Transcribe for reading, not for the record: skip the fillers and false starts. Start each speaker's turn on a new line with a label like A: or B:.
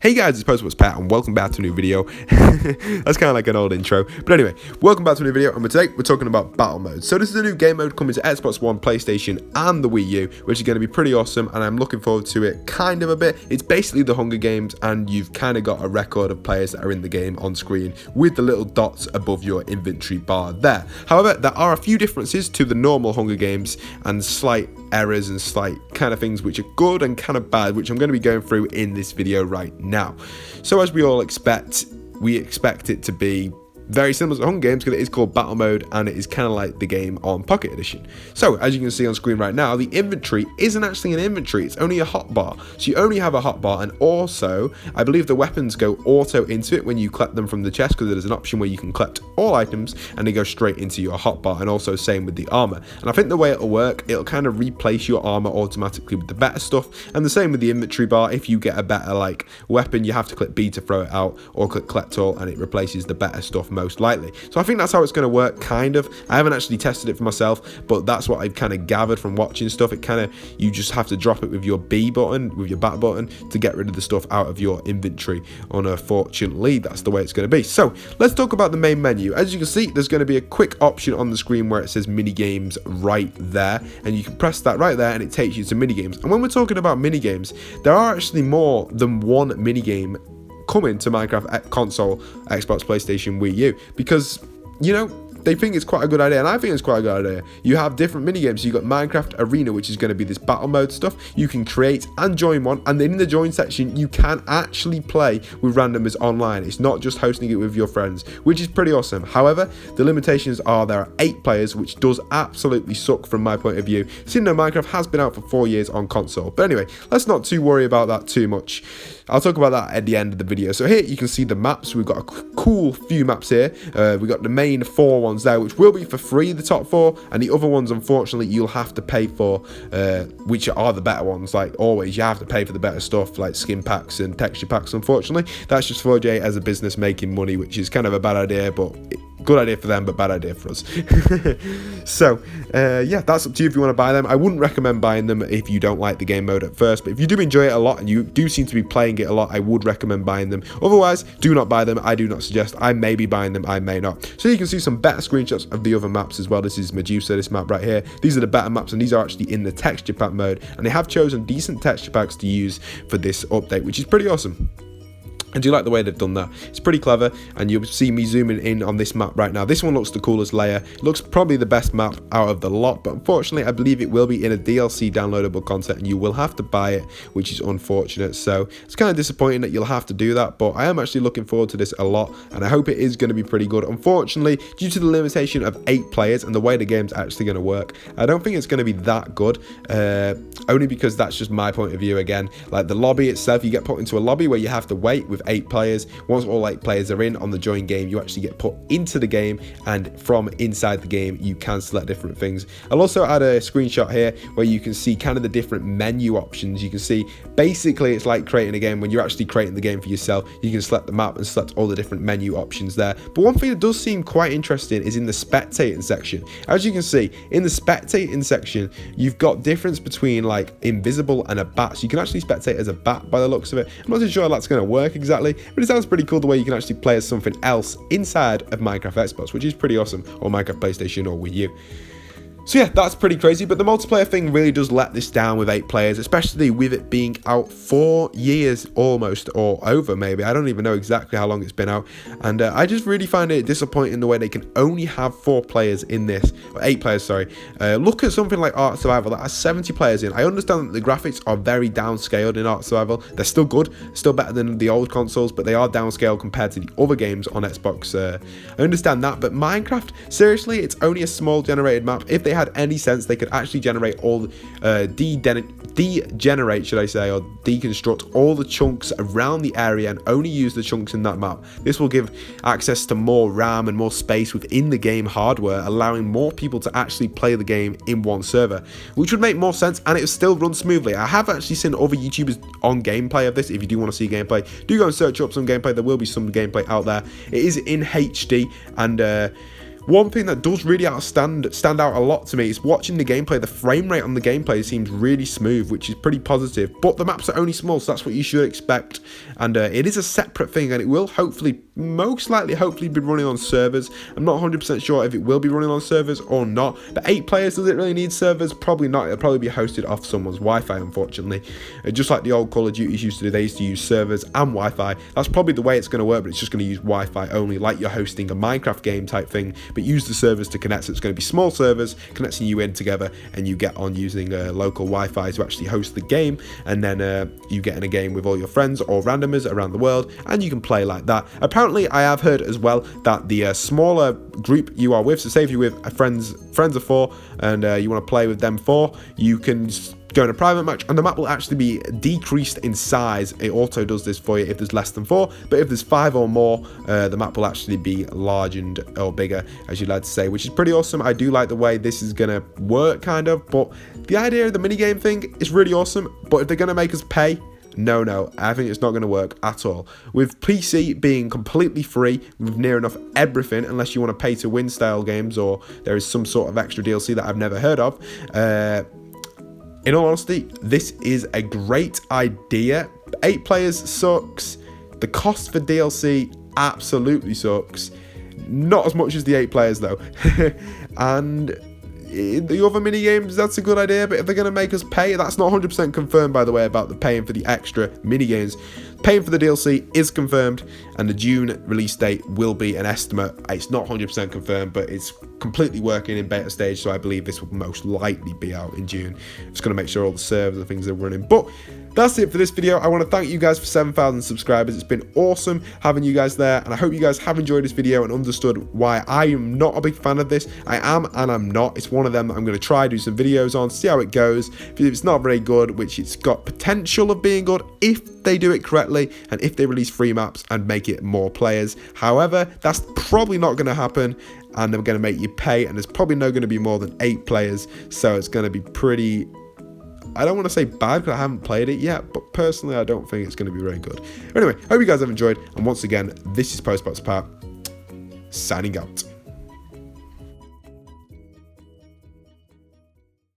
A: Hey guys, it's postboxpat and welcome back to a new video. That's kind of like an old intro. But anyway, welcome back to a new video, and today we're talking about battle mode. So this is a new game mode coming to Xbox One, PlayStation and the Wii U, which is going to be pretty awesome, and I'm looking forward to it kind of a bit. It's basically the Hunger Games, and you've kind of got a record of players that are in the game on screen with the little dots above your inventory bar there. However, there are a few differences to the normal Hunger Games and slight errors and slight kind of things which are good and kind of bad, which I'm going to be going through in this video right now. So as we all expect, we expect it to be very similar to Hunger Games because it is called battle mode and it is kind of like the game on Pocket Edition. So as you can see on screen right now, the inventory isn't actually an inventory, it's only a hotbar. So you only have a hotbar, and also I believe the weapons go auto into it when you collect them from the chest, because there's an option where you can collect all items and they go straight into your hotbar, and also same with the armor. And I think the way it'll work, it'll kind of replace your armor automatically with the better stuff, and the same with the inventory bar. If you get a better like weapon, you have to click B to throw it out, or click collect all and it replaces the better stuff most likely. So I think that's how it's going to work, kind of. I haven't actually tested it for myself, but that's what I've kind of gathered from watching stuff. It kind of, you just have to drop it with your B button, with your back button, to get rid of the stuff out of your inventory. Unfortunately, that's the way it's going to be. So let's talk about the main menu. As you can see, there's going to be a quick option on the screen where it says mini games right there, and you can press that right there and it takes you to mini games. And when we're talking about mini games, there are actually more than one mini game coming to Minecraft console, Xbox, PlayStation, Wii U, because, you know, they think it's quite a good idea, and I think it's quite a good idea. You have different mini games. So you've got Minecraft Arena, which is going to be this battle mode stuff. You can create and join one, and then in the join section, you can actually play with randomers online. It's not just hosting it with your friends, which is pretty awesome. However, the limitations are there are 8 players, which does absolutely suck from my point of view, seeing though Minecraft has been out for 4 years on console. But anyway, let's not worry about that too much. I'll talk about that at the end of the video. So here you can see the maps. We've got a cool few maps here. We've got the main 4 ones there, which will be for free, the top 4, and the other ones, unfortunately, you'll have to pay for, which are the better ones. Like always, you have to pay for the better stuff, like skin packs and texture packs. Unfortunately, that's just 4J as a business making money, which is kind of a bad idea, but good idea for them, but bad idea for us. So yeah, that's up to you if you want to buy them. I wouldn't recommend buying them if you don't like the game mode at first, but if you do enjoy it a lot and you do seem to be playing it a lot, I would recommend buying them. Otherwise, do not buy them. I do not suggest. I may be buying them, I may not. So you can see some better screenshots of the other maps as well. This is Medusa, this map right here. These are the better maps, and these are actually in the texture pack mode, and they have chosen decent texture packs to use for this update, which is pretty awesome. I do like the way they've done that. It's pretty clever, and you'll see me zooming in on this map right now. This one looks the coolest layer. It looks probably the best map out of the lot, but unfortunately I believe it will be in a DLC downloadable content and you will have to buy it, which is unfortunate. So it's kind of disappointing that you'll have to do that, but I am actually looking forward to this a lot, and I hope it is going to be pretty good. Unfortunately, due to the limitation of 8 players and the way the game's actually going to work, I don't think it's going to be that good, only because that's just my point of view. Again, like the lobby itself, you get put into a lobby where you have to wait with 8 players. Once all 8 players are in on the join game, you actually get put into the game, and from inside the game you can select different things. I'll also add a screenshot here where you can see kind of the different menu options. You can see basically it's like creating a game. When you're actually creating the game for yourself, you can select the map and select all the different menu options there. But one thing that does seem quite interesting is in the spectating section. As you can see in the spectating section, you've got difference between like invisible and a bat, so you can actually spectate as a bat by the looks of it. I'm not too sure how that's going to work exactly, but it sounds pretty cool the way you can actually play as something else inside of Minecraft Xbox, which is pretty awesome, or Minecraft PlayStation or Wii U. So yeah, that's pretty crazy, but the multiplayer thing really does let this down with 8 players, especially with it being out 4 years almost, or over maybe. I don't even know exactly how long it's been out, and I just really find it disappointing the way they can only have 4 players in this, or 8 players, sorry. Look at something like Ark Survival that has 70 players in. I understand that the graphics are very downscaled in Ark Survival. They're still good, still better than the old consoles, but they are downscaled compared to the other games on Xbox. I understand that, but Minecraft, seriously, it's only a small generated map. If they had any sense, they could actually generate all degenerate, should I say, or deconstruct all the chunks around the area and only use the chunks in that map. This will give access to more RAM and more space within the game hardware, allowing more people to actually play the game in one server, which would make more sense, and it would still run smoothly. I have actually seen other YouTubers on gameplay of this. If you do want to see gameplay, do go and search up some gameplay. There will be some gameplay out there. It is in HD, and One thing that does really stand out a lot to me is watching the gameplay. The frame rate on the gameplay seems really smooth, which is pretty positive, but the maps are only small, so that's what you should expect. And it is a separate thing, and it will most likely be running on servers. I'm not 100% sure if it will be running on servers or not, but 8 players, does it really need servers? Probably not. It'll probably be hosted off someone's Wi-Fi, unfortunately. Just like the old Call of Duties used to do, they used to use servers and Wi-Fi. That's probably the way it's going to work, but it's just going to use Wi-Fi only, like you're hosting a Minecraft game type thing, but use the servers to connect. So it's going to be small servers connecting you in together, and you get on using local Wi-Fi to actually host the game, and then you get in a game with all your friends or randomers around the world, and you can play like that. Apparently, I have heard as well that the smaller group you are with, so say if you're with friends of 4, and you want to play with them 4, you can go in a private match, and the map will actually be decreased in size. It auto does this for you if there's less than 4, but if there's 5 or more, the map will actually be large or bigger, as you'd like to say, which is pretty awesome. I do like the way this is gonna work, kind of, but the idea of the minigame thing is really awesome. But if they're gonna make us pay, no, I think it's not going to work at all. With PC being completely free with near enough everything, unless you want to pay to win style games, or there is some sort of extra DLC that I've never heard of. In all honesty, this is a great idea. 8 players sucks. The cost for DLC absolutely sucks. Not as much as the 8 players though. And the other mini games, that's a good idea, but if they're going to make us pay, that's not 100% confirmed, by the way, about the paying for the extra mini games. Paying for the DLC is confirmed, and the June release date will be an estimate. It's not 100% confirmed, but it's completely working in beta stage, so I believe this will most likely be out in June. Just going to make sure all the servers and things are running. But that's it for this video. I want to thank you guys for 7,000 subscribers. It's been awesome having you guys there, and I hope you guys have enjoyed this video and understood why I am not a big fan of this. I am and I'm not. It's one of them that I'm going to try do some videos on, see how it goes. If it's not very good, which it's got potential of being good if they do it correctly and if they release free maps and make it more players. However, that's probably not going to happen, and they're going to make you pay, and there's probably not going to be more than 8 players, so it's going to be pretty, I don't want to say bad because I haven't played it yet, but personally I don't think it's going to be very good. Anyway, hope you guys have enjoyed, and once again, this is postboxpat signing out.